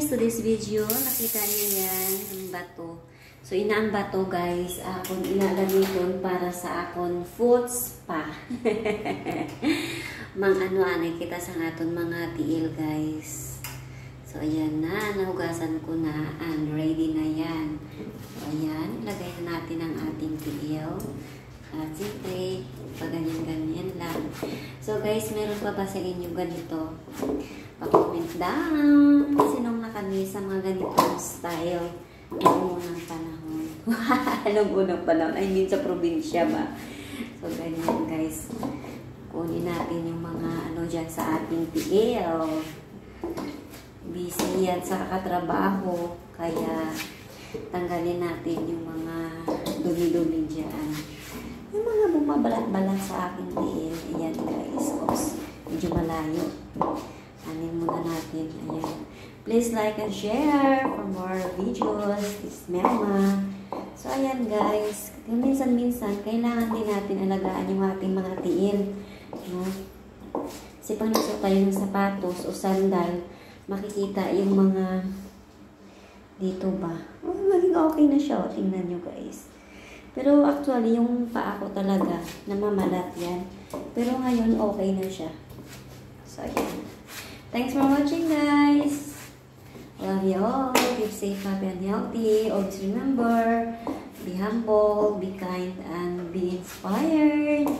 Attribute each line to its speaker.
Speaker 1: guys, to this video, nakita niyo yan, ang bato. So, inaang bato guys, akong inagamiton para sa akong foot spa. Anay kita sa aton mga tiil guys. So, ayan na, nahugasan ko na, and ready na yan. So, ayan, ilagay na natin ang ating tiil. At siyempre, paganyan-ganyan lang. So, guys, meron pa ba sa inyo ganito? Pa-comment down. Kasi nung nakami sa mga ganitong style, noong unang panahon. Noong unang panahon, I mean sa probinsya ba? So, ganyan, guys. Kunin natin yung mga ano dyan sa ating tiil. Busy yan sa katrabaho. Kaya, tanggalin natin yung mga dumi-dumi dyan. Yung mga bumabalat-balat sa aking tiil. Ayan guys. Oops. Medyo malayo. Anin muna natin. Ayan. Please like and share for more videos. This is Melma. So ayan guys. Minsan-minsan, kailangan din natin alagaan yung ating mga tiil. No? Kasi pag nagsuot tayo ng sapatos o sandal, makikita yung mga dito ba. Oh, maging okay na siya. Tingnan nyo guys. Pero actually, yung paa ko talaga, namamalat yan. Pero ngayon, okay na siya. So, ayan. Thanks for watching, guys. Love you all. Keep safe, happy, and healthy. Always remember, be humble, be kind, and be inspired.